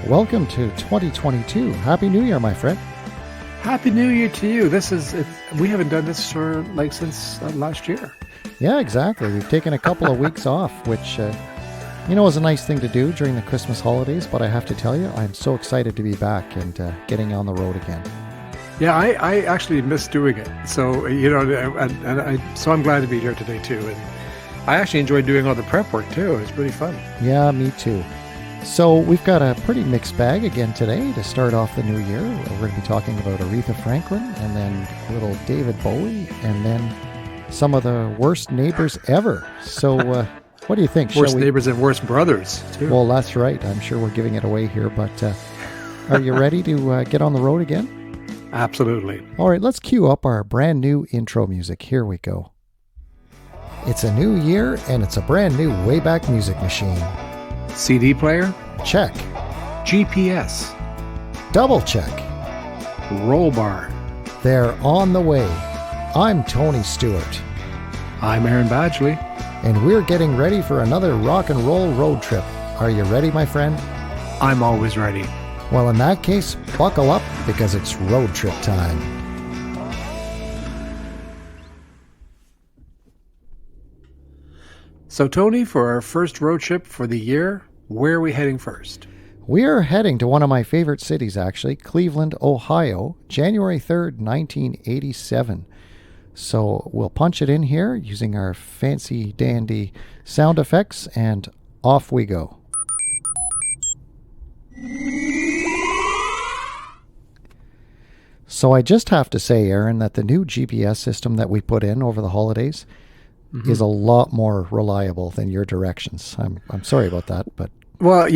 Welcome to 2022. Happy New Year, my friend. Happy New Year to you. We haven't done this for since last year. Yeah, exactly. We've taken a couple of weeks off, which, is a nice thing to do during the Christmas holidays. But I have to tell you, I'm so excited to be back and getting on the road again. Yeah, I actually miss doing it. So, so I'm glad to be here today too. And I actually enjoyed doing all the prep work too. It was pretty fun. Yeah, me too. So we've got a pretty mixed bag again today to start off the new year. We're going to be talking about Aretha Franklin and then a little David Bowie and then some of the worst neighbors ever. So what do you think? Worst neighbors and worst brothers too. Well, that's right. I'm sure we're giving it away here, but are you ready to get on the road again? Absolutely. All right, let's cue up our brand new intro music. Here we go. It's a new year and it's a brand new Wayback Music Machine. CD player? Check. GPS? Double check. Roll bar? They're on the way. I'm Tony Stewart. I'm Aaron Badgley. And we're getting ready for another rock and roll road trip. Are you ready, my friend? I'm always ready. Well, in that case, buckle up because it's road trip time. So, Tony, for our first road trip for the year, where are we heading first? We are heading to one of my favorite cities, actually, Cleveland, Ohio, January 3rd, 1987. So we'll punch it in here using our fancy dandy sound effects, and off we go. So I just have to say, Aaron, that the new GPS system that we put in over the holidays is a lot more reliable than your directions. I'm sorry about that, but... Well,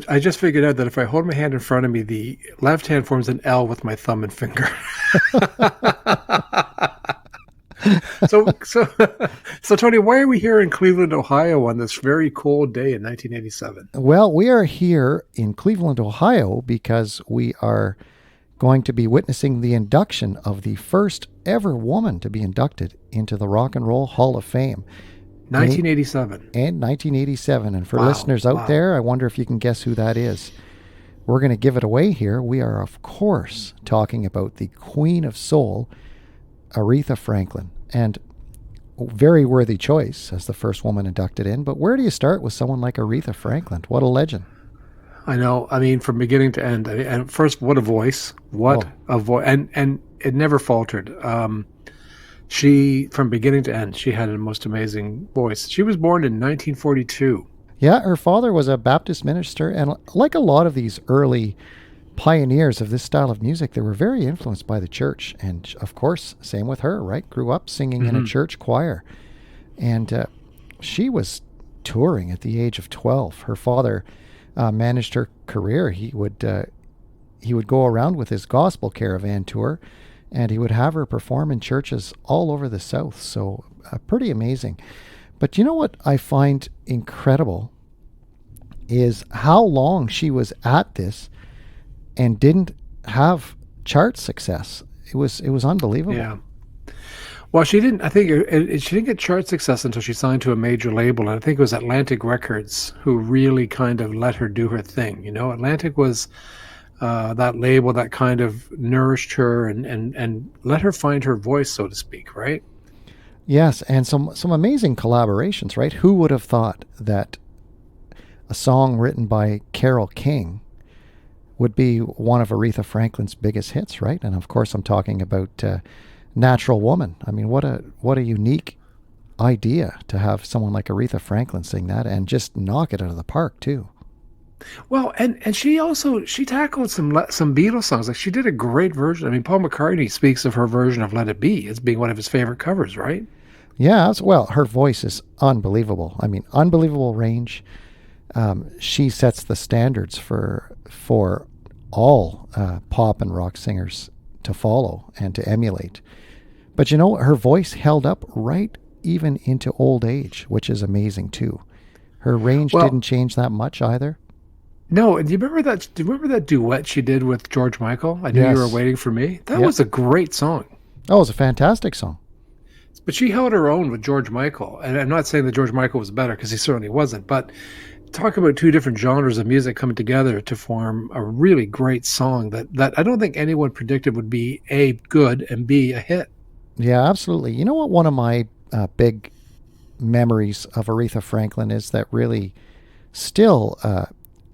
I just figured out that if I hold my hand in front of me, the left hand forms an L with my thumb and finger. So Tony, why are we here in Cleveland, Ohio on this very cold day in 1987? Well, we are here in Cleveland, Ohio because we are going to be witnessing the induction of the first ever woman to be inducted into the Rock and Roll Hall of Fame. 1987. And 1987. And for listeners out there, I wonder if you can guess who that is. We're going to give it away here. We are, of course, talking about the Queen of Soul, Aretha Franklin. And very worthy choice as the first woman inducted in. But where do you start with someone like Aretha Franklin? What a legend. I know. I mean, from beginning to end. And first, what a voice! What a voice! And it never faltered. She, from beginning to end, she had a most amazing voice. She was born in 1942. Yeah, her father was a Baptist minister, and like a lot of these early pioneers of this style of music, they were very influenced by the church. And of course, same with her, right? Grew up singing in a church choir, and she was touring at the age of 12. Her father managed her career. He would go around with his gospel caravan tour, and he would have her perform in churches all over the South. So pretty amazing. But you know what I find incredible is how long she was at this and didn't have chart success. It was unbelievable. Yeah. Well, she didn't. I think she didn't get chart success until she signed to a major label, and I think it was Atlantic Records who really kind of let her do her thing. Atlantic was that label that kind of nourished her and let her find her voice, so to speak, right? Yes, and some amazing collaborations, right? Who would have thought that a song written by Carole King would be one of Aretha Franklin's biggest hits, right? And of course, I'm talking about Natural Woman. I mean, what a unique idea to have someone like Aretha Franklin sing that and just knock it out of the park too. Well, and she tackled some Beatles songs. Like, she did a great version. I mean, Paul McCartney speaks of her version of Let It Be as being one of his favorite covers, right? Yeah, well, her voice is unbelievable. I mean, unbelievable range. She sets the standards for all pop and rock singers to follow and to emulate. But her voice held up right even into old age, which is amazing too. Her range didn't change that much either. No, and do you remember that duet she did with George Michael? I Knew You Were Waiting for Me. That was a great song. Oh, it was a fantastic song. But she held her own with George Michael. And I'm not saying that George Michael was better, because he certainly wasn't. But talk about two different genres of music coming together to form a really great song that I don't think anyone predicted would be A, good, and B, a hit. Yeah, absolutely. You know what? One of my big memories of Aretha Franklin is that really still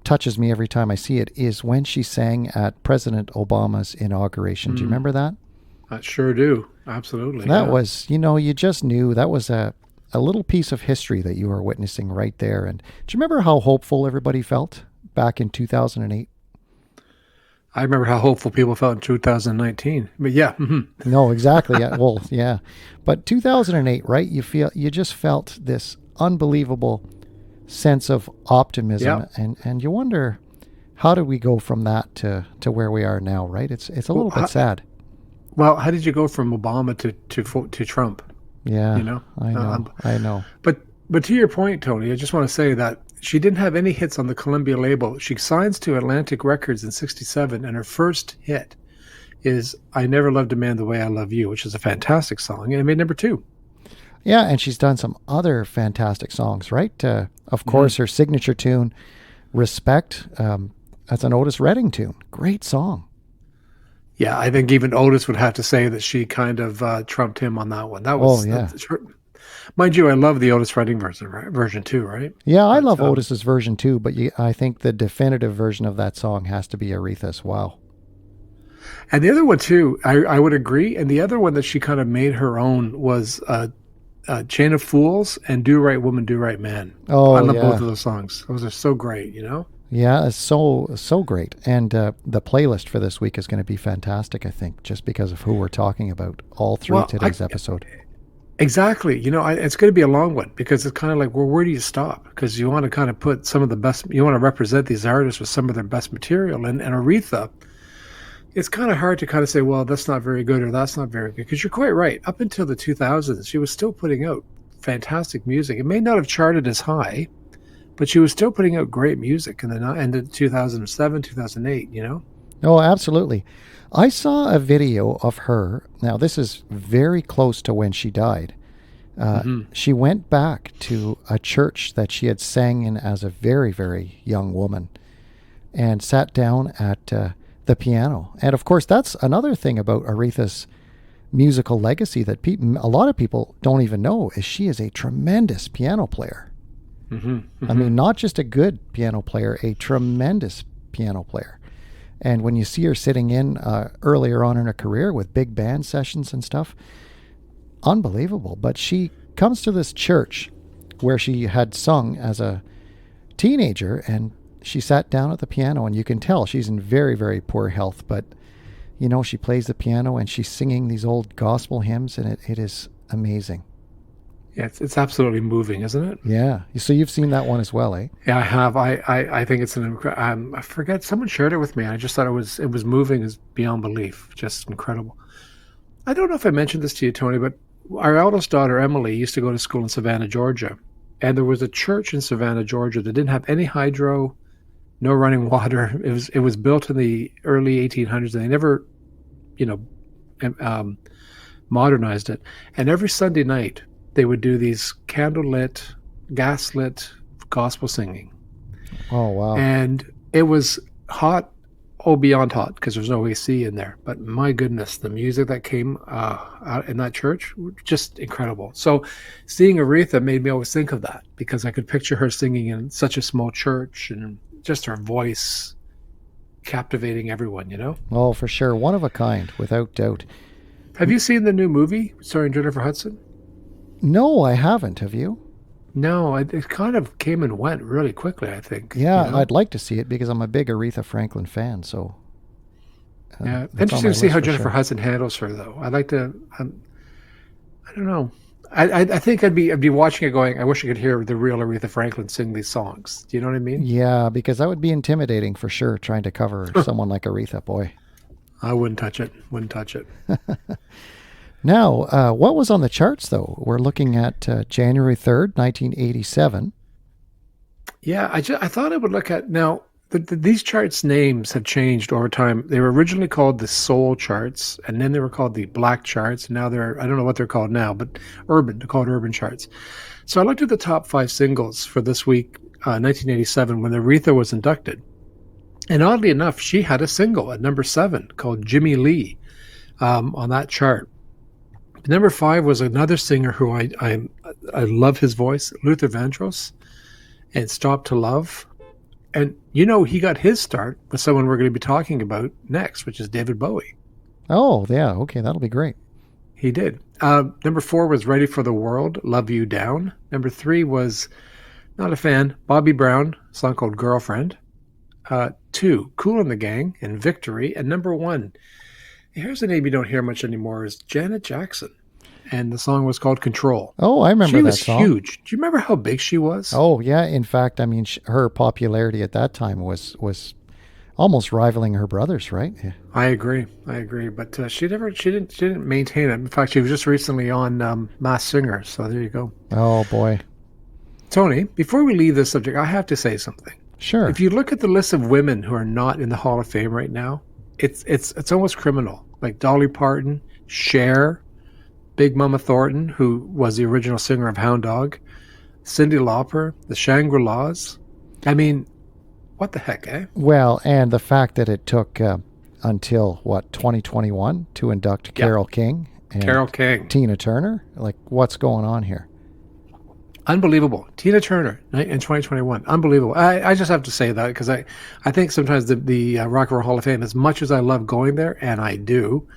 touches me every time I see it is when she sang at President Obama's inauguration. Do you Mm, remember that? I sure do. Absolutely. That Yeah. was, you just knew that was a little piece of history that you were witnessing right there. And do you remember how hopeful everybody felt back in 2008? I remember how hopeful people felt in 2019. But yeah. No, exactly. Yeah, well, yeah. But 2008, right? You just felt this unbelievable sense of Yeah. optimism, and you wonder how do we go from that to where we are now, right? It's a Well, little bit sad. how did you go from Obama to Trump? Yeah, You know, I um, know. I know. but to your point, Tony, I just want to say that she didn't have any hits on the Columbia label. She signs to Atlantic Records in '67, and her first hit is "I Never Loved a Man the Way I Love You," which is a fantastic song, and it made number two. Yeah, and she's done some other fantastic songs, right? Of Hmm. course, her signature tune, "Respect," that's an Otis Redding tune. Great song. Yeah, I think even Otis would have to say that she kind of trumped him on that one. That Oh was, yeah, mind you, I love the Otis Redding version too, right? yeah. I But love Otis's version too, but I think the definitive version of that song has to be Aretha's. Wow. and the other one too, I would agree. And the other one that she kind of made her own was "Chain of Fools" and "Do Right Woman, Do Right Man." I Oh love both yeah. of those songs. Those are so great, you know. Yeah, it's so great, and the playlist for this week is going to be fantastic. I think just because of who we're talking about all through Well, today's episode. exactly. You know, it's going to be a long one because it's kind of like, well, where do you stop? Because you want to kind of put some of the best, you want to represent these artists with some of their best material. And Aretha, it's kind of hard to kind of say, well, that's not very good or that's not very good. Because you're quite right. Up until the 2000s, she was still putting out fantastic music. It may not have charted as high, but she was still putting out great music in the end of 2007, 2008, you know? Oh, absolutely. I saw a video of her. Now, this is very close to when she died. Hmm. She went back to a church that she had sang in as a very, very young woman and sat down at the piano. And of course, that's another thing about Aretha's musical legacy that a lot of people don't even know is she is a tremendous piano player. Hmm. I Hmm. mean, not just a good piano player, a tremendous piano player. And when you see her sitting in earlier on in her career with big band sessions and stuff, unbelievable. But she comes to this church where she had sung as a teenager, and she sat down at the piano, and you can tell she's in very, very poor health. But, she plays the piano and she's singing these old gospel hymns, and it is amazing. Yeah, it's absolutely moving, isn't it? Yeah. So you've seen that one as well, eh? Yeah, I have. I think it's I forget, someone shared it with me. I just thought it was moving as beyond belief, just incredible. I don't know if I mentioned this to you, Tony, but our eldest daughter Emily used to go to school in Savannah, Georgia, and there was a church in Savannah, Georgia that didn't have any hydro, no running water. It was built in the early 1800s, and they never, you know, um, modernized it. And every Sunday night they would do these candlelit, gaslit gospel singing, Oh, wow. and it was hot, oh beyond hot, because there's no AC in there. But my goodness, the music that came out in that church, just incredible. So seeing Aretha made me always think of that because I could picture her singing in such a small church and just her voice captivating everyone. You know. Oh, for sure. One of a kind, without doubt. Have you seen the new movie starring Jennifer Hudson? No, I haven't. Have you? No, it kind of came and went really quickly, I think, you Yeah, know? I'd like to see it because I'm a big Aretha Franklin fan. So Yeah. that's on Interesting my to see list how for Jennifer sure. Hudson handles her, though. I'd like to, I don't know. I think I'd be watching it going, I wish I could hear the real Aretha Franklin sing these songs. Do you know what I mean? Yeah, because that would be intimidating for sure, trying to cover someone like Aretha. Boy. I wouldn't touch it. Wouldn't touch it. Now, what was on the charts, though? We're looking at January 3rd, 1987. Yeah, I thought I would look at now. These charts names have changed over time. They were originally called the Soul charts, and then they were called the Black charts. And now I don't know what they're called now, but they're called Urban charts. So I looked at the top five singles for this week 1987, when Aretha was inducted. And oddly enough, she had a single at number 7 called Jimmy Lee on that chart. Number 5 was another singer who I love his voice, Luther Vandross, and Stop to Love. And, he got his start with someone we're going to be talking about next, which is David Bowie. Oh, yeah. Okay, that'll be great. He did. Number 4 was Ready for the World, Love You Down. Number 3 was, not a fan, Bobby Brown, a song called Girlfriend. 2, Kool and the Gang, and Victory. And number 1, here's a name you don't hear much anymore, is Janet Jackson. And the song was called Control. Oh, I remember that song. She was huge. Do you remember how big she was? Oh, yeah. In fact, I mean, her popularity at that time was almost rivaling her brothers, right? Yeah. I agree. But she didn't maintain it. In fact, she was just recently on Masked Singer. So there you go. Oh boy, Tony. Before we leave this subject, I have to say something. Sure. If you look at the list of women who are not in the Hall of Fame right now, it's almost criminal. Like Dolly Parton, Cher, Big Mama Thornton, who was the original singer of Hound Dog, Cyndi Lauper, the Shangri-Las. I mean, what the heck, eh? Well, and the fact that it took until, 2021 to induct Carole King and Tina Turner? Like, what's going on here? Unbelievable. Tina Turner in 2021. Unbelievable. I just have to say that because I think sometimes the Rock and Roll Hall of Fame, as much as I love going there, and I do,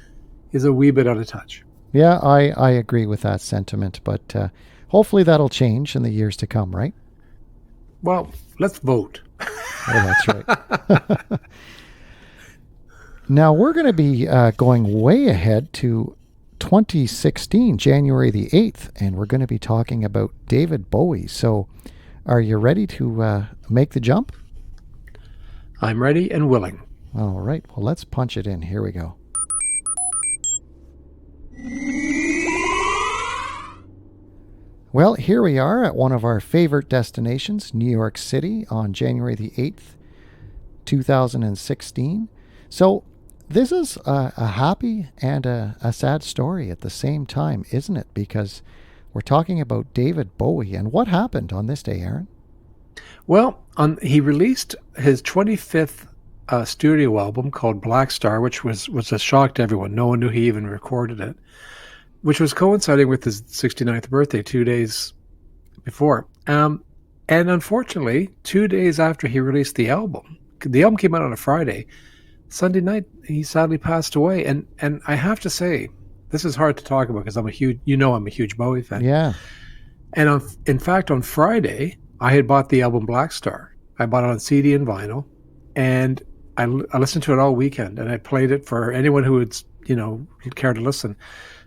is a wee bit out of touch. Yeah, I agree with that sentiment, but hopefully that'll change in the years to come, right? Well, let's vote. Oh, that's right. Now, we're going to be going way ahead to 2016, January the 8th, and we're going to be talking about David Bowie. So are you ready to make the jump? I'm ready and willing. All right. Well, let's punch it in. Here we go. Well, here we are at one of our favorite destinations, New York City, on January the 8th, 2016. So this is a happy and a sad story at the same time, isn't it? Because we're talking about David Bowie. And what happened on this day, Aaron? Well, he released his 25th studio album called Black Star, which was a shock to everyone. No one knew he even recorded it, which was coinciding with his 69th birthday 2 days before. And unfortunately, 2 days after he released the album came out on a Friday. Sunday night, he sadly passed away. And I have to say, this is hard to talk about because I'm a huge Bowie fan. Yeah. And in fact, on Friday, I had bought the album Black Star. I bought it on CD and vinyl, and I listened to it all weekend, and I played it for anyone who would care to listen.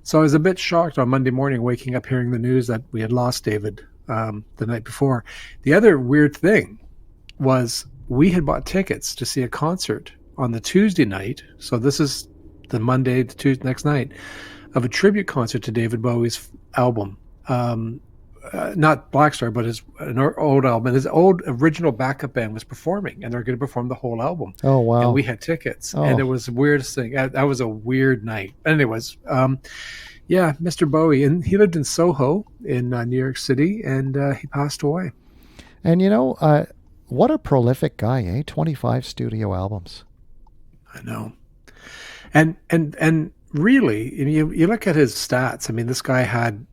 So I was a bit shocked on Monday morning, waking up hearing the news that we had lost David the night before. The other weird thing was we had bought tickets to see a concert on the Tuesday night. So this is the Monday, the Tuesday, next night, of a tribute concert to David Bowie's album. Not Black Star, but an old album. His old original backup band was performing, and they're going to perform the whole album. Oh, wow. And we had tickets, and it was the weirdest thing. That was a weird night. Anyways, yeah, Mr. Bowie, and he lived in Soho in New York City, and he passed away. And what a prolific guy, eh? 25 studio albums. I know. And really, you look at his stats. I mean, this guy had,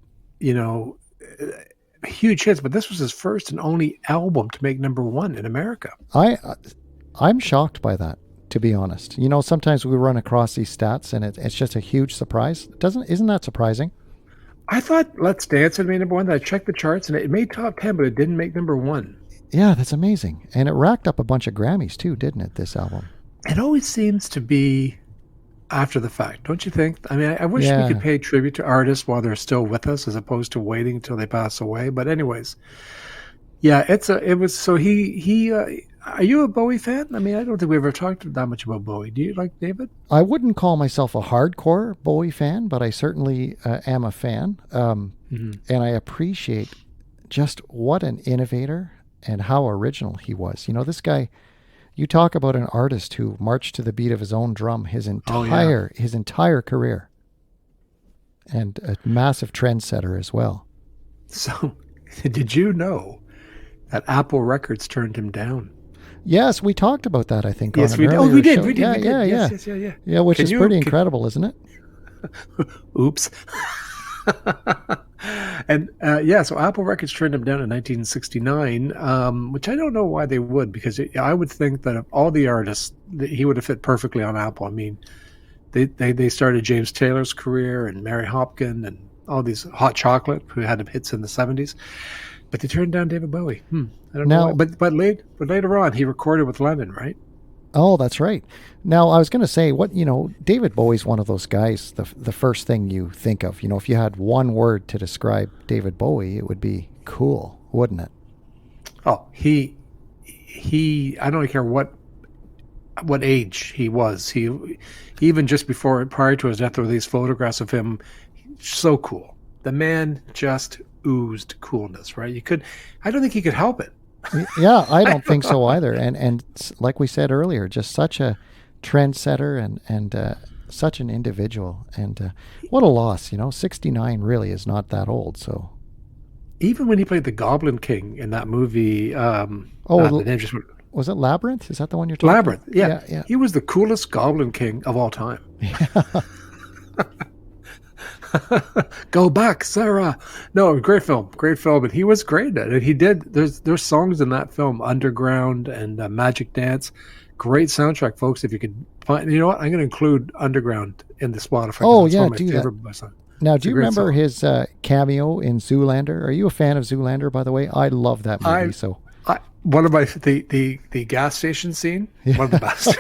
huge hits, but this was his first and only album to make number one in America. I'm shocked by that, to be honest. Sometimes we run across these stats and it's just a huge surprise. Isn't that surprising? I thought Let's Dance had made number one. I checked the charts and it made top 10, but it didn't make number one. Yeah, that's amazing. And it racked up a bunch of Grammys too, didn't it, this album? It always seems to be after the fact, don't you think? I mean, I wish we could pay tribute to artists while they're still with us as opposed to waiting until they pass away. But anyways, yeah, are you a Bowie fan? I mean, I don't think we ever talked that much about Bowie. Do you like David? I wouldn't call myself a hardcore Bowie fan, but I certainly am a fan. And I appreciate just what an innovator and how original he was. This guy, you talk about an artist who marched to the beat of his own drum his entire career, and a massive trendsetter as well. So, did you know that Apple Records turned him down. Yes, we talked about that, I think, on Yes, an we did. earlier Oh, we did. show. We did. Yeah, We did. yeah, Yes, yeah. yes, yeah. Yeah, which Can is you? pretty incredible, isn't it? Oops. And so Apple Records turned him down in 1969, which I don't know why they would, because I would think that of all the artists, that he would have fit perfectly on Apple. I mean, they started James Taylor's career and Mary Hopkin and all these Hot Chocolate, who had hits in the 70s, but they turned down David Bowie. I don't know why. But later on, he recorded with Lennon, right? Oh, that's right. Now, I was going to say, David Bowie's one of those guys, the first thing you think of. If you had one word to describe David Bowie, it would be cool, wouldn't it? Oh, he I don't care what age he was. He even just prior to his death, there were these photographs of him. So cool. The man just oozed coolness, right? I don't think he could help it. Yeah, I don't think so either. And like we said earlier, just such a trendsetter and such an individual. And what a loss, 69 really is not that old. So even when he played the Goblin King in that movie, was it Labyrinth? Is that the one you're talking about? Labyrinth, yeah. He was the coolest Goblin King of all time. Yeah. Go back, Sarah. No, great film, and he was great at it. He did. There's songs in that film, Underground and Magic Dance. Great soundtrack, folks. If you could find, you know what, I'm going to include Underground in the Spotify. Oh yeah, do that. Now, do you remember his cameo in Zoolander? Are you a fan of Zoolander, by the way? I love that movie. One of the gas station scene. Yeah. One of the best.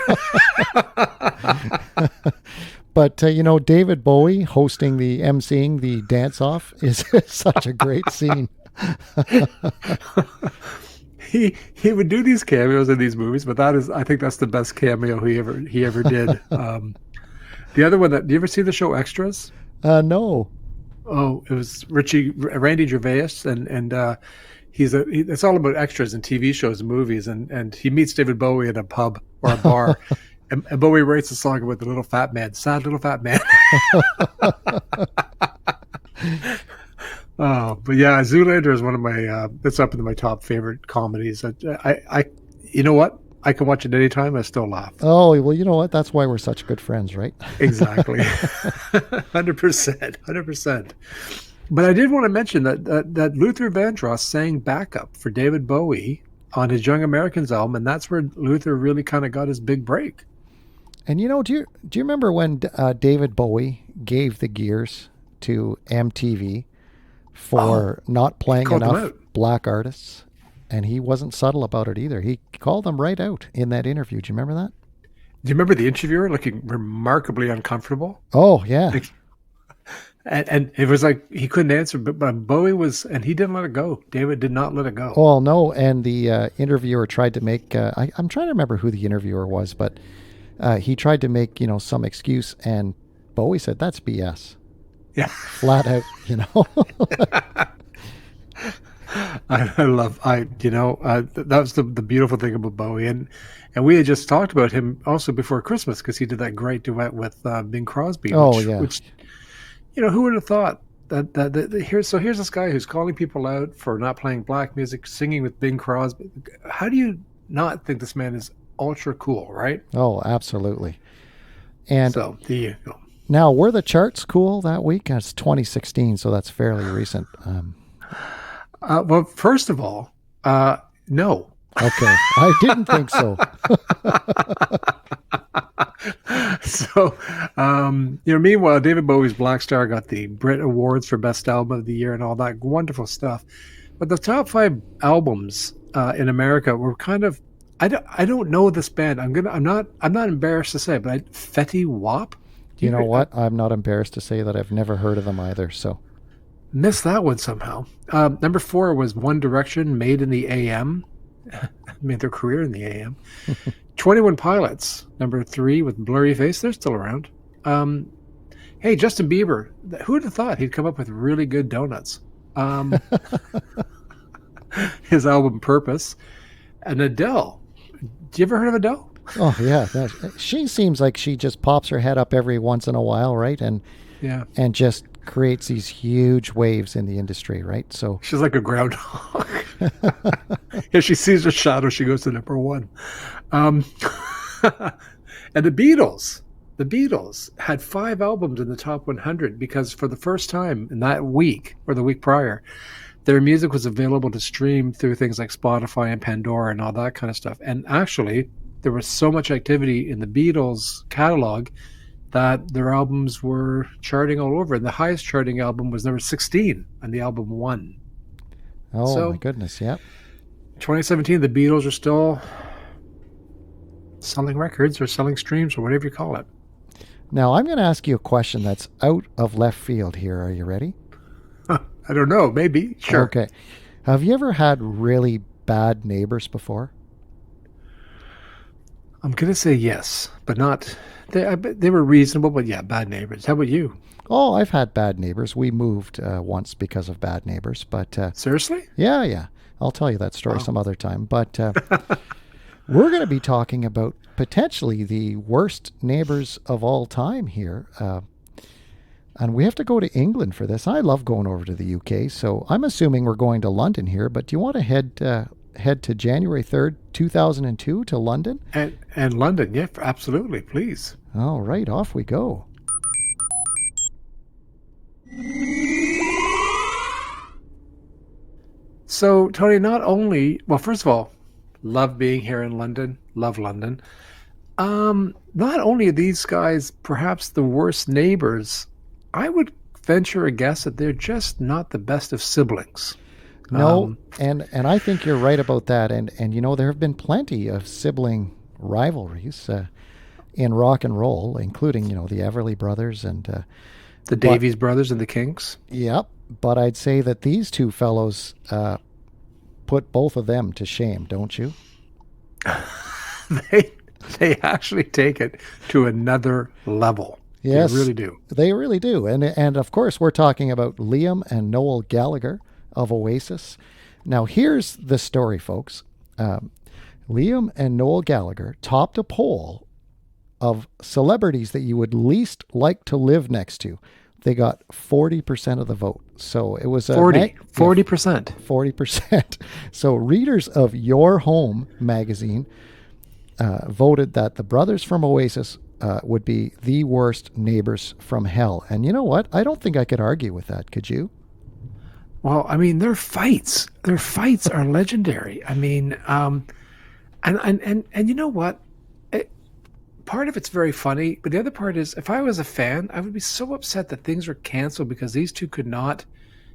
But, David Bowie hosting emceeing the dance-off is such a great scene. He would do these cameos in these movies, but I think that's the best cameo he ever did. The other one, do you ever see the show Extras? No. Oh, it was Randy Gervais, and it's all about extras in TV shows and movies, and he meets David Bowie at a pub or a bar. And Bowie writes a song about the little fat man, sad little fat man. But yeah, Zoolander is one of my. That's up into my top favorite comedies. I you know what? I can watch it anytime. I still laugh. Oh well, you know what? That's why we're such good friends, right? Exactly, 100%. But I did want to mention that Luther Vandross sang backup for David Bowie on his Young Americans album, and that's where Luther really kind of got his big break. And do you remember when David Bowie gave the gears to MTV for not playing enough black artists? And he wasn't subtle about it either. He called them right out in that interview. Do you remember that? Do you remember the interviewer looking remarkably uncomfortable? Oh, yeah. And it was like he couldn't answer, but Bowie was, and he didn't let it go. David did not let it go. Oh, no. And the interviewer tried to make, I'm trying to remember who the interviewer was, but he tried to make, some excuse, and Bowie said, that's BS. Yeah. Flat out, that was the beautiful thing about Bowie. And we had just talked about him also before Christmas, because he did that great duet with Bing Crosby. Which, who would have thought that here's this guy who's calling people out for not playing black music, singing with Bing Crosby. How do you not think this man is ultra cool, right? Oh, absolutely. And so there you go. Now, were the charts cool that week? It's 2016, so that's fairly recent. Well, first of all, no. Okay, I didn't think so. So, meanwhile, David Bowie's Black Star got the Brit Awards for Best Album of the Year and all that wonderful stuff. But the top 5 albums in America were kind of, I don't know this band. I'm not embarrassed to say, but Fetty Wap. You know what? I'm not embarrassed to say that I've never heard of them either. So missed that one somehow. Number 4 was One Direction, Made in the AM. Made their career in the AM. 21 Pilots, number 3 with Blurry Face. They're still around. Hey, Justin Bieber. Who would have thought he'd come up with really good donuts? His album Purpose. And Adele. Do you ever heard of Adele? Oh, yeah. She seems like she just pops her head up every once in a while, right? And just creates these huge waves in the industry, right? So, She's like a groundhog. If she sees her shadow, she goes to number one. Um, and the Beatles had 5 albums in the top 100 because for the first time in that week or the week prior, their music was available to stream through things like Spotify and Pandora and all that kind of stuff. And actually, there was so much activity in the Beatles catalog that their albums were charting all over. And the highest charting album was number 16 on the album One. oh So, my goodness, yeah. 2017, the Beatles are still selling records or selling streams or whatever you call it. Now, I'm going to ask you a question that's out of left field here. Are you ready? I don't know. Maybe. Sure. Okay. Have you ever had really bad neighbors before? I'm going to say yes, but not. They were reasonable, but yeah, bad neighbors. How about you? Oh, I've had bad neighbors. We moved once because of bad neighbors, but Seriously? yeah. I'll tell you that story Wow. some other time. But we're going to be talking about potentially the worst neighbors of all time here. And we have to go to England for this. I love going over to the UK, so I'm assuming we're going to London here. But do you want to head to January 3rd, 2002 to London? And London, yeah, absolutely, please. All right, off we go. So, Tony, not only, well, first of all, love being here in London, love London. Not only are these guys perhaps the worst neighbors, I would venture a guess that they're just not the best of siblings. No, and I think you're right about that. And you know, there have been plenty of sibling rivalries in rock and roll, including, you know, the Everly Brothers and The Davies brothers and the Kinks. yep. But I'd say that these two fellows put both of them to shame, don't you? They actually take it to another level. Yes, They really do. They really do. And of course, we're talking about Liam and Noel Gallagher of Oasis. Now, here's the story, folks. Liam and Noel Gallagher topped a poll of celebrities that you would least like to live next to. They got 40% of the vote. So it was 40%. 40%. So readers of Your Home magazine voted that the brothers from Oasis would be the worst neighbors from hell. And you know what? I don't think I could argue with that. Could you? Well, I mean, their fights are legendary. I mean, and you know what? Part of it's very funny, but the other part is, if I was a fan, I would be so upset that things were canceled because these two could not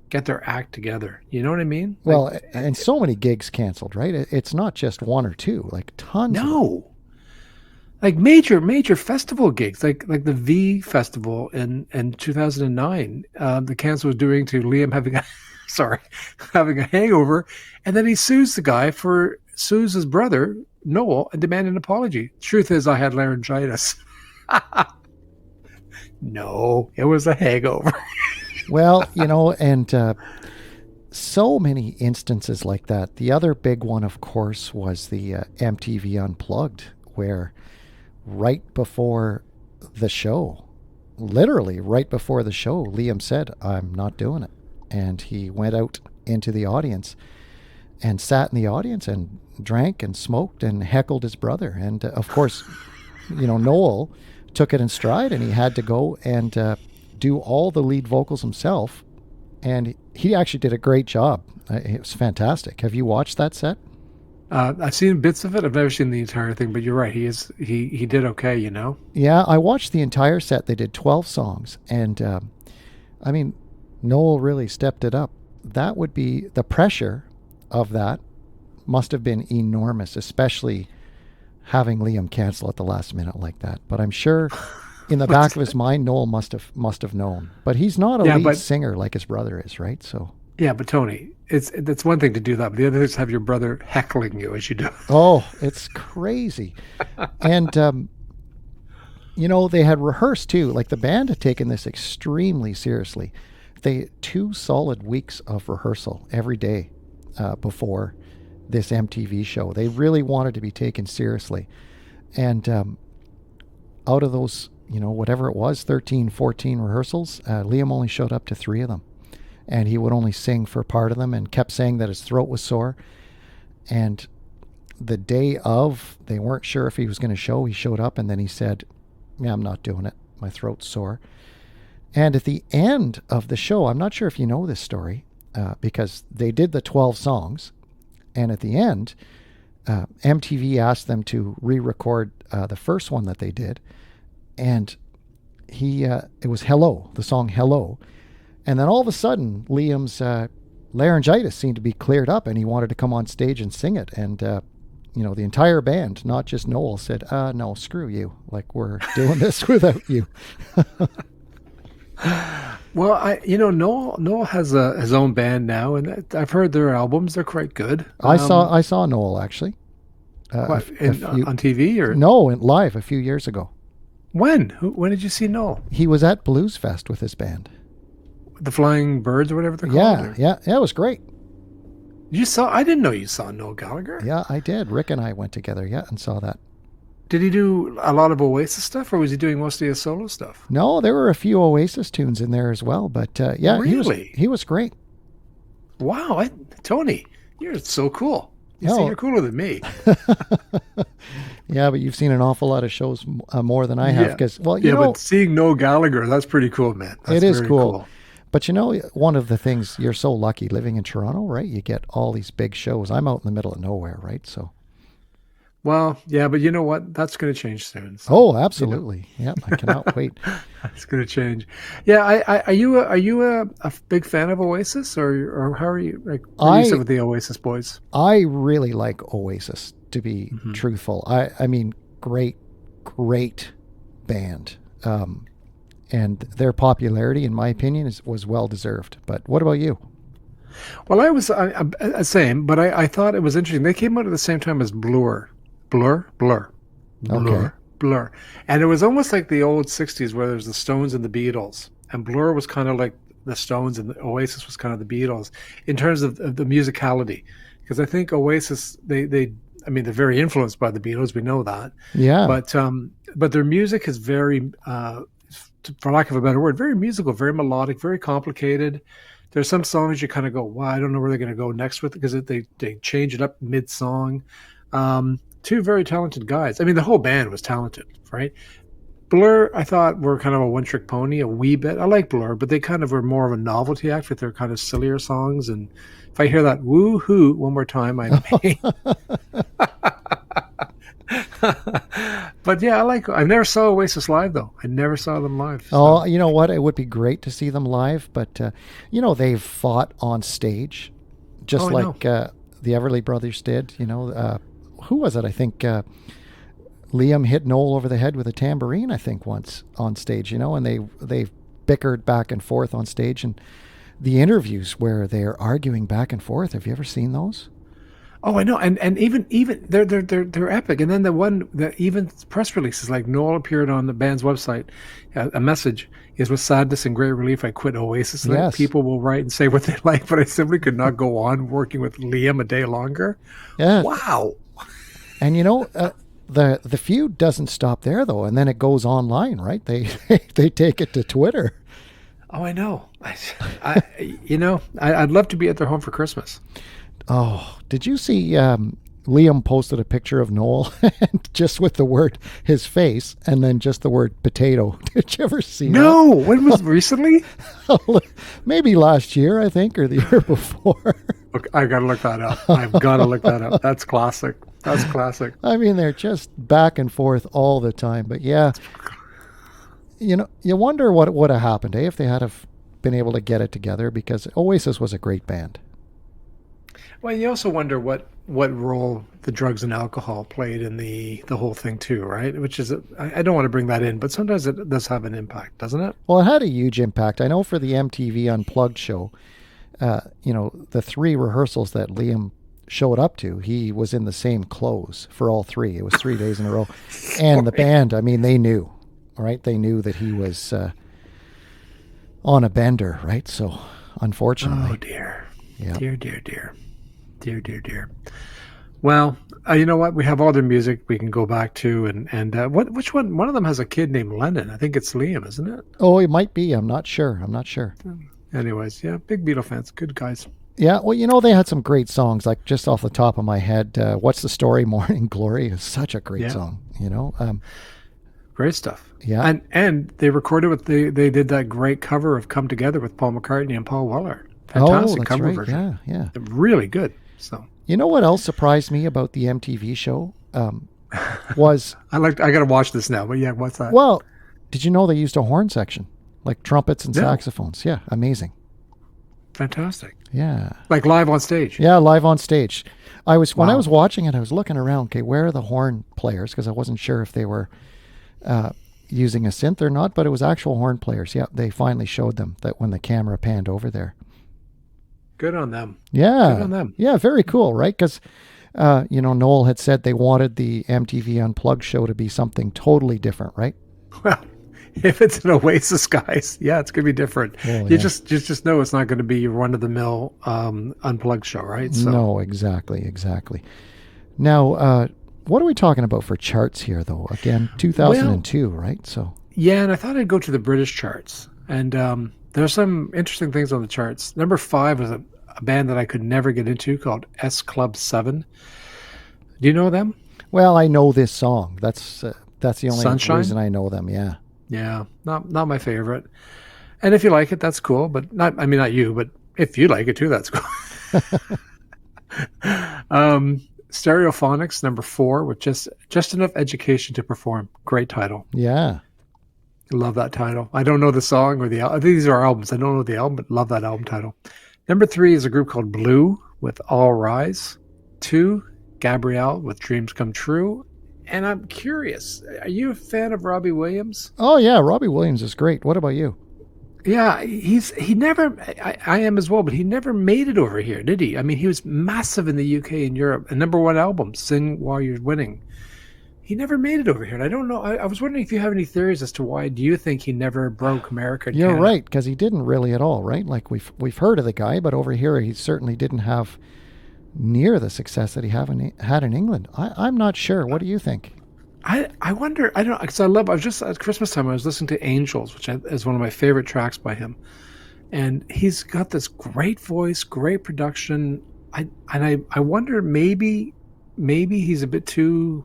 get their act together. You know what I mean? Well, and so many gigs canceled, right? It's not just one or two, like tons. Of them. No, like major festival gigs, like the V Festival in 2009. The cancel was doing to Liam having having a hangover, and then he sues his brother Noel and demand an apology. Truth is, I had laryngitis. No, it was a hangover. Well, you know, and so many instances like that. The other big one, of course, was the MTV Unplugged, where right before the show, literally right before the show, Liam said, "I'm not doing it." And he went out into the audience and sat in the audience and drank and smoked and heckled his brother. And of course, you know, Noel took it in stride, and he had to go and do all the lead vocals himself. And he actually did a great job. It was fantastic. Have you watched that set? I've seen bits of it. I've never seen the entire thing, but you're right. He did okay, you know? Yeah, I watched the entire set. They did 12 songs. And I mean, Noel really stepped it up. That would be the pressure of that must have been enormous, especially having Liam cancel at the last minute like that. But I'm sure in the back of his mind, Noel must have known. But he's not a lead singer like his brother is, right? So yeah, but Tony, it's one thing to do that, but the other is have your brother heckling you as you do. Oh, it's crazy. And you know, they had rehearsed too. Like, the band had taken this extremely seriously. They had 2 solid weeks of rehearsal every day before this MTV show. They really wanted to be taken seriously. And out of those, whatever it was, 13, 14 rehearsals, Liam only showed up to 3 of them. And he would only sing for part of them and kept saying that his throat was sore. And the day of, they weren't sure if he was going to show. He showed up and then he said, yeah, I'm not doing it. My throat's sore. And at the end of the show, I'm not sure if you know this story, because they did the 12 songs. And at the end, MTV asked them to re-record the first one that they did. And it was Hello, the song Hello. And then all of a sudden, Liam's laryngitis seemed to be cleared up and he wanted to come on stage and sing it. And, the entire band, not just Noel, said, no, screw you. Like, we're doing this without you. Well, Noel has his own band now, and I've heard their albums. They're quite good. I saw Noel, actually. On TV? Or No, live a few years ago. When? When did you see Noel? He was at Blues Fest with his band. The Flying Birds or whatever they're called? Yeah, it was great. I didn't know you saw Noel Gallagher. Yeah, I did. Rick and I went together, and saw that. Did he do a lot of Oasis stuff, or was he doing mostly his solo stuff? No, there were a few Oasis tunes in there as well, but really? he was great. Wow, Tony, you're so cool. You're cooler than me. Yeah, but you've seen an awful lot of shows more than I have. But seeing Noel Gallagher, that's pretty cool, man. It is cool. But one of the things, you're so lucky living in Toronto, right? You get all these big shows. I'm out in the middle of nowhere, right? So. Well, yeah, but you know what? That's going to change soon. So, oh, absolutely. Yeah, I cannot wait. It's going to change. Yeah, are you a big fan of Oasis, or how are you? Like, what do you say with the Oasis boys? I really like Oasis, to be truthful. I mean, great band. And their popularity, in my opinion, was well deserved. But what about you? Well, I was same, but I thought it was interesting. They came out at the same time as Blur. Blur. And it was almost like the old 60s where there's the Stones and the Beatles. And Blur was kind of like the Stones and the Oasis was kind of the Beatles in terms of the musicality. Because I think Oasis, they're very influenced by the Beatles. We know that. Yeah. But their music is very, for lack of a better word, very musical, very melodic, very complicated. There's some songs you kind of go, wow, I don't know where they're going to go next with it, because they change it up mid-song. Two very talented guys. I mean, the whole band was talented, right? Blur, I thought, were kind of a one-trick pony, a wee bit. I like Blur, but they kind of were more of a novelty act with their kind of sillier songs. And if I hear that woo-hoo one more time, I may. But yeah, I never saw Oasis live, though. I never saw them live. So. Oh, you know what? It would be great to see them live, but, they've fought on stage, just like the Everly Brothers did. Who was it? I think Liam hit Noel over the head with a tambourine, I think, once on stage, and they bickered back and forth on stage. And the interviews where they're arguing back and forth, have you ever seen those? Oh, I know, and even they're epic. And then even press releases, like Noel appeared on the band's website. A message is, with sadness and great relief, I quit Oasis. Yes. People will write and say what they like, but I simply could not go on working with Liam a day longer. Yeah. Wow. And the feud doesn't stop there, though, and then it goes online, right? They take it to Twitter. Oh, I know. I'd love to be at their home for Christmas. Oh, did you see Liam posted a picture of Noel just with the word his face and then just the word potato? Did you ever see that? No. When was recently? Maybe last year, I think, or the year before. Look, I got to look that up. I've got to look that up. That's classic. That's classic. I mean, they're just back and forth all the time. But yeah, you wonder what would have happened, if they had have been able to get it together, because Oasis was a great band. Well, you also wonder what role the drugs and alcohol played in the whole thing too, right? Which is, I don't want to bring that in, but sometimes it does have an impact, doesn't it? Well, it had a huge impact. I know for the MTV Unplugged show, the 3 rehearsals that Liam showed up to, he was in the same clothes for all 3. It was 3 days in a row. And the band, they knew, right? They knew that he was on a bender, right? So, unfortunately. Oh, dear. Yeah. Dear. Well, You know what? We have all their music we can go back to, and which one? One of them has a kid named Lennon. I think it's Liam, isn't it? Oh, it might be. I'm not sure. Anyways, yeah, big Beatle fans, good guys. Yeah, well, they had some great songs. Like just off the top of my head, "What's the Story?" "Morning Glory" is such a great song. Great stuff. Yeah, and they recorded they did that great cover of "Come Together" with Paul McCartney and Paul Weller. Fantastic cover version. Yeah. Really good. So you know what else surprised me about the MTV show was I got to watch this now. But yeah, what's that? Well, did you know they used a horn section, like trumpets and saxophones? Yeah, amazing. Fantastic. Yeah. Like live on stage. Yeah, live on stage. When I was watching it, I was looking around. Okay, where are the horn players? Because I wasn't sure if they were using a synth or not, but it was actual horn players. Yeah, they finally showed them that when the camera panned over there. Good on them. Yeah. Good on them. Yeah, very cool, right? Because, Noel had said they wanted the MTV Unplugged show to be something totally different, right? Well, if it's an Oasis, guys, yeah, it's going to be different. Well, you just know it's not going to be your run-of-the-mill Unplugged show, right? So. No, exactly. Now, what are we talking about for charts here, though? Again, 2002, right? So. Yeah, and I thought I'd go to the British charts. And there's some interesting things on the charts. Number 5 was a band that I could never get into called S Club 7. Do you know them? Well, I know this song. That's the only Sunshine? reason I know them, yeah. Yeah, not my favorite. And if you like it, that's cool. But not you, but if you like it too, that's cool. Stereophonics, number 4, with just enough education to perform. Great title. Yeah. Love that title. I don't know the song or the album. These are albums. I don't know the album, but love that album title. Number 3 is a group called Blue with All Rise. 2, Gabrielle with Dreams Come True. And I'm curious, are you a fan of Robbie Williams? Oh, yeah, Robbie Williams is great. What about you? Yeah, he never, I am as well, but he never made it over here, did he? I mean, he was massive in the UK and Europe. A number 1 album, Sing While You're Winning. He never made it over here. And I don't know, I was wondering if you have any theories as to why do you think he never broke America and You're Canada? right, because he didn't really at all, right? Like we've heard of the guy, but over here he certainly didn't have near the success that he had in England. I'm not sure. What do you think? I wonder, I don't know, because I was just at Christmas time, I was listening to Angels, which is one of my favorite tracks by him. And he's got this great voice, great production. I wonder maybe he's a bit too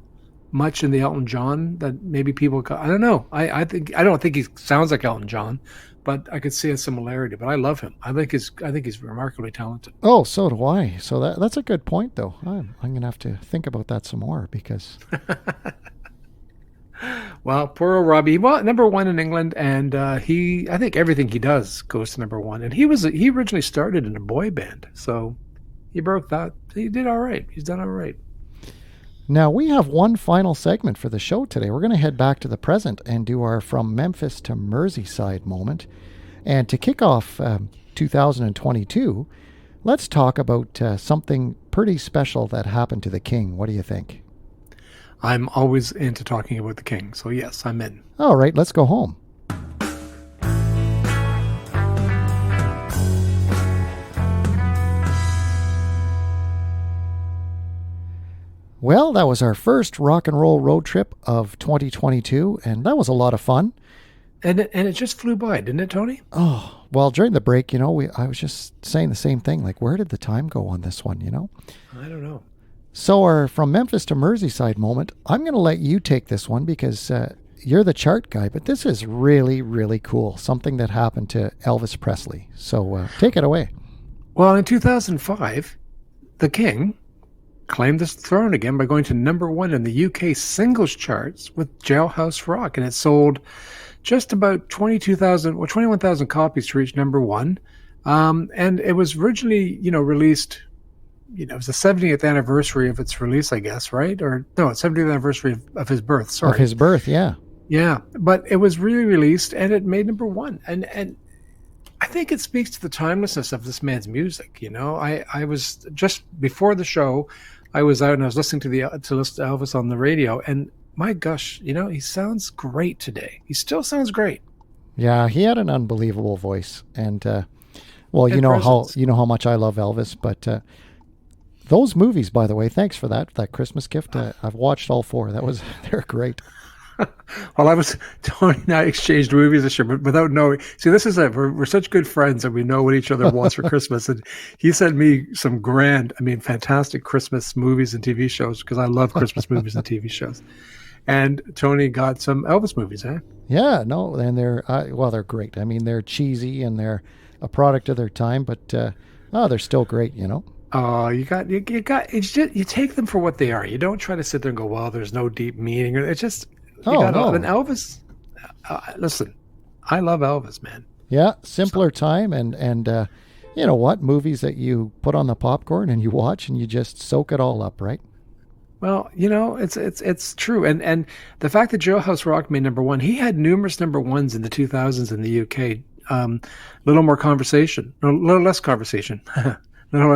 much in the Elton John that maybe people I don't know. I don't think he sounds like Elton John, but I could see a similarity. But I love him. I think he's remarkably talented. Oh, so do I. So that's a good point, though. I'm gonna have to think about that some more because. Well, poor old Robbie. Well, number 1 in England, and I think everything he does goes to number 1. And he originally started in a boy band, so he broke that. He did all right. He's done all right. Now, we have one final segment for the show today. We're going to head back to the present and do our From Memphis to Merseyside moment. And to kick off 2022, let's talk about something pretty special that happened to the King. What do you think? I'm always into talking about the King, so yes, I'm in. All right, let's go home. Well, that was our first rock and roll road trip of 2022, and that was a lot of fun. And it just flew by, didn't it, Tony? Oh, well, during the break, I was just saying the same thing. Like, where did the time go on this one, I don't know. So our From Memphis to Merseyside moment, I'm going to let you take this one because you're the chart guy, but this is really, really cool. Something that happened to Elvis Presley. So take it away. Well, in 2005, the King claimed this throne again by going to number 1 in the UK singles charts with Jailhouse Rock, and it sold just about 21,000 copies to reach number 1. And it was originally, released. It was the 70th anniversary of its release, I guess, right? Or no, 70th anniversary of his birth. Sorry, of his birth, yeah. Yeah, but it was re-released and it made number 1, and I think it speaks to the timelessness of this man's music. I was just before the show, I was out and I was listening to Elvis on the radio, and my gosh, he sounds great today. He still sounds great. Yeah, he had an unbelievable voice, and well, you know how much I love Elvis, but Those movies, by the way, thanks for that Christmas gift. I've watched all four. They're great. Well, Tony and I exchanged movies this year, but without knowing. See, this is we're such good friends and we know what each other wants for Christmas. And he sent me some fantastic Christmas movies and TV shows because I love Christmas movies and TV shows. And Tony got some Elvis movies, eh? Yeah, no, and they're great. I mean, they're cheesy and they're a product of their time, but they're still great, you know. Oh, you take them for what they are. You don't try to sit there and go, well, there's no deep meaning. It's just. No. And Elvis, listen, I love Elvis, man. Yeah, simpler time, and you know what? Movies that you put on the popcorn and you watch and you just soak it all up, right? Well, you know, it's true, and the fact that Jailhouse Rock made number one, he had numerous number ones in the 2000s in the UK. Little less conversation. Little less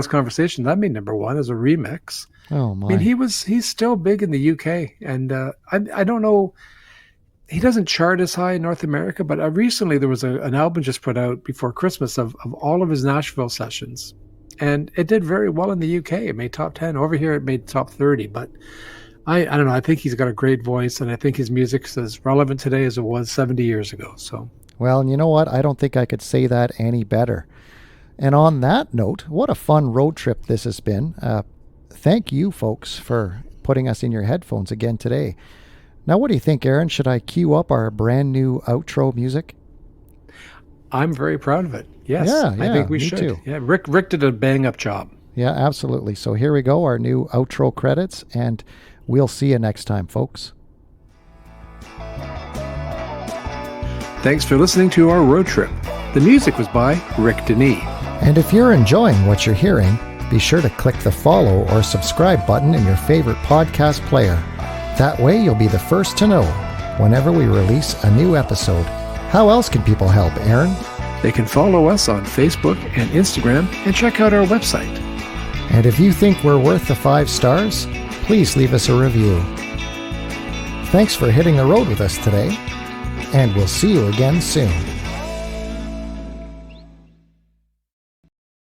conversation. That made number one as a remix. Oh my! I mean, he's still big in the UK, and I don't know. He doesn't chart as high in North America, but recently there was an album just put out before Christmas of all of his Nashville sessions, and it did very well in the UK. It made top 10. Over here, it made top 30. But I don't know. I think he's got a great voice, and I think his music's as relevant today as it was 70 years ago. So. Well, and you know what? I don't think I could say that any better. And on that note, what a fun road trip this has been. Thank you, folks, for putting us in your headphones again today. Now, what do you think, Aaron? Should I cue up our brand new outro music? I'm very proud of it. Yes, yeah, I think we should. Too. Yeah, Rick did a bang-up job. Yeah, absolutely. So here we go, our new outro credits, and we'll see you next time, folks. Thanks for listening to our road trip. The music was by Rick Denis. And if you're enjoying what you're hearing, be sure to click the follow or subscribe button in your favorite podcast player. That way you'll be the first to know whenever we release a new episode. How else can people help, Aaron? They can follow us on Facebook and Instagram and check out our website. And if you think we're worth the 5 stars, please leave us a review. Thanks for hitting the road with us today, and we'll see you again soon.